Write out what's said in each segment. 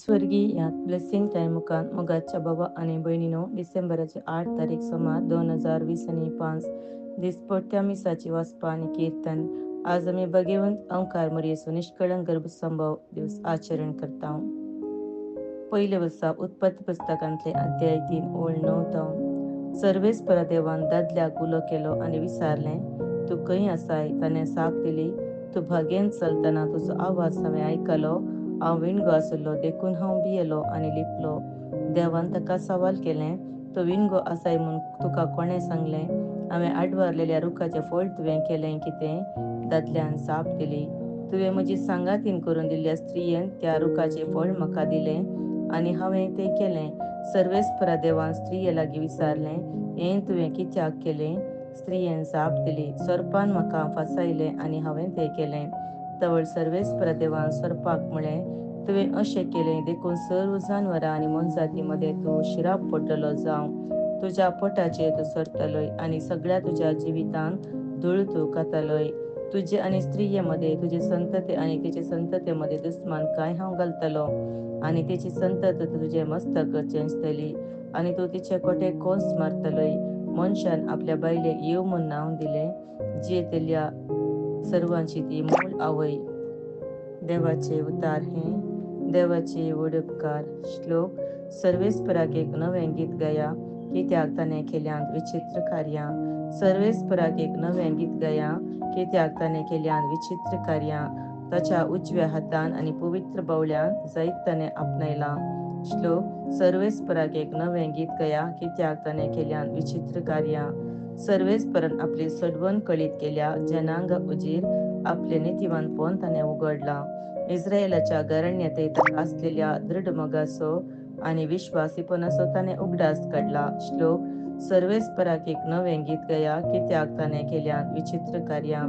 स्वर्गीय यात blessing time मुखान मोगाच्या बाबा आणि बहिणीनो डिसेंबराची 8 तारीख सोमार 2025 दिसपट्ट्या मिसाची वाचपा आणि कीर्तन. आज आम्ही भगवंत अंकार मरियेचो निष्कळंक गर्भसंभव दिवस आचरण करता. पहिले वर्सा उत्पत्ती पुस्तकांतले अध्याय 3 ओळ 9 सर्वेस परदेवान दादल्याक उलो केलो आणि विचारले, तू खंय आसाय? ताणे साप दिली, तू भागेन चलतना तुजो आवाज हांवें आयकलो. हांव विणगो आसलो देखून हांव भियेलो आणि लिपलो. देवान ताका सवाल केलें, तो विणगो आसाय म्हूण तुका कोणें सांगलें? हांवें आडवारलेल्या रुखाचें फळ तुवें केलें कितें? दादल्यान साप दिली, तुवें म्हजी सांगातीन करून दिल्ल्या स्त्रियेन त्या रुखाचें फळ म्हाका दिलें आणि हांवें तें केलें. सर्वेस्परा देवान स्त्रिये लागीं विचारलें, हें तुवें कित्याक केलें? स्त्रियेन जाप दिली, सर्पान म्हाका फसयलें आणि हांवें तें केलें. तवळ सर्वेस्परा देवान सर्पाक म्हळें, तुवें अशें केलें देखून सर्व जानवरां आणि मनजाती मध्ये तूं शिराप पडटलो जावं. तुज्या पोटाचेर तूं सरतलोय आणि सगळ्या तुज्या जिवितान धूळ तूं खातलोय. तुजे आणि स्त्रिये मध्ये तुजे संतते आणि तिचे संततेमध्ये दुस्मान काय हांव घालतलो आणि तिची संतत तुझे मस्तक चेंचतली आणि तू तिचे कोटे कोस मारतलोय. मनशान आपल्या बायलेक येव म्हूण नाव दिले, जियेतल्या सर्वांची ती मूळ आवय. देवाचे उतार हे देवाचे व्हड उपकार. श्लोक. सर्वेस्पराक एक नवें गीत गाया, कित्याक ताणें केल्यांत विचित्र कार्यां. सर्वेस्पराक एक नवें गीत गाया, कित्याक ताणें केल्यांत विचित्र कार्यां. ताच्या उजव्या हातान आणि पवित्र बावळ्यान जायत ताणें आपणायला. श्लोक. सर्वेस्पराक एक नवें गीत गाया, कित्याक ताणें केल्यांत विचित्र कार्यां. सर्वेस्परान आपली सडवण कळीत केल्या, जनांक उजीर आपले नितिवानपण ताणें उगडला. इस्रायेलाच्या घराण्यातय ताका असलेल्या दृढ मोगाचो आणि विश्वासीपणाचो ताणें उगडास काढला. श्लोक. सर्वेस्पराक एक नवें गीत गाया, कित्याक ताणें केल्यांत विचित्र कार्यां.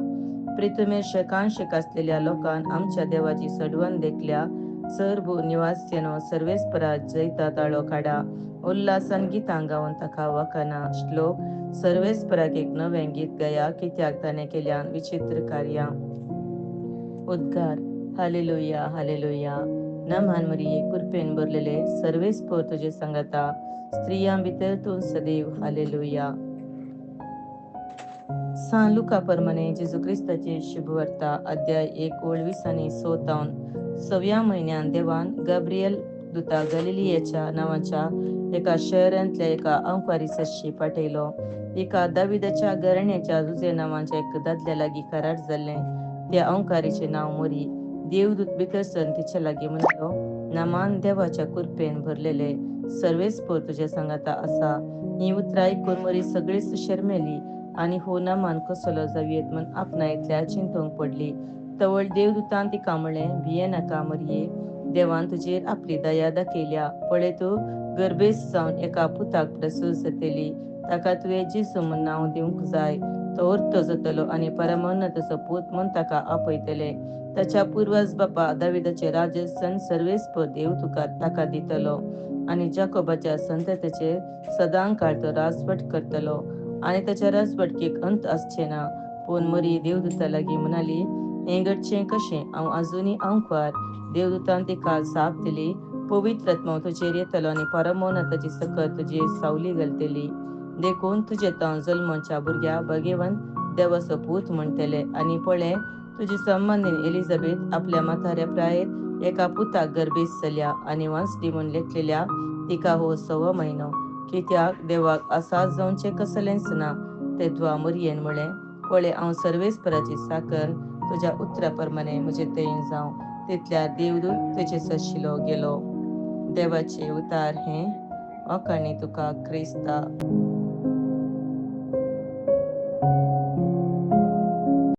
पृथ्वीमेर शेकांशेक असलेल्या लोकांन आमच्या देवाची सडवण देखल्या. सर्व निवासियानो, सर्वेस्परा जैता ताळो काढा, उल्हासान गितां गावन ताका वखाना. श्लोक. सर्वेस्पराक एक नवें गीत गाया, कित्याक ताणें केल्यांत विचित्र कार्यां. उद्गार. Hallelujah, hallelujah. नमान मरिये, कृपेन भरलेले, सर्वेस्पर तुझे सांगता, स्त्रियां भितर तूं सदैव. हालेलुया. सान लुका प्रमाणे जेजू ख्रिस्ताची शुभवार्ता अध्याय 1 ओळ 20 आणि 27. 6व्या महिन्यान देवान गब्रियल दूता गलिलियाच्या नावाच्या एका शहरांतल्या एका अंकारिसाशी पाठयलो. एका दाविदाच्या घराण्याच्या जुजे नावाच्या एक दादल्या लागीं करार जाल्लें. त्या अंकारीचे नाव मरी. देवदूत भितरसन तिच्या लागीं म्हणलो, नामान देवाच्या कृपेन भरलेले, सर्वेस्पर तुझे सांगता आसा. ही उतरां आयकून मरी सगळीच शर्मेली आणि हो नामान कसलो जावयेत म्हूण आपणायतल्या चिंतूंक पडली. तवळ देवदूतान तिका म्हणलें, भियेनाका मरिये, देवान तुजेर आपली दया दाखयल्या. पळय, तूं गर्भेस जावन एका पुताक प्रसूत जातली. ताका तुवें जेजू म्हूण नांव दिवंक जाय. तो अर्थ जातलो आणि परमोन्नताचो पूत म्हूण ताका आपयतले. ताच्या पुर्वज बापा दाविदाचे राजस्थान सर्वेस्पर देव तुका ताका दितलो आणि जाकोबाच्या संततीचेर सदांकाळ तो राजवट करतलो आणि ताच्या राजवटकेक अंत आसचे ना. पूण मरी देवदूता लागीं म्हणाली, हें घडचें कशें? हांव आजुनी अंकवार. देवदूतान तिका जाप दिली, पवित्र आत्मा तुजेर येतलो आणि परमोन्नताची सकत तुजेर सावली घालतली. देखून तुजे तावन जल्मोवच्या भुरग्याक भगवंत देवाचो पूत म्हणटले. आणि पळय, तुजी संबंदीन एलिझाबेथ आपल्या म्हाताऱ्या प्रायेर एका पुताक गर्भेस जाल्या आणि वांसडी म्हूण लेखलेल्या तिका हो 6वो म्हयनो. कित्याक देवाक आसाज जावचें कसलेंच ना. तेदवा मरियेन म्हळें, पळय, हांव सर्वेस्पराची साकण, तुज्या उतरा प्रमाणे म्हजे थंय जावं. तितल्यार देवदूत तेचे सशिलो गेलो. देवाचे उतार हे. ओकाणी तुका क्रिस्ता.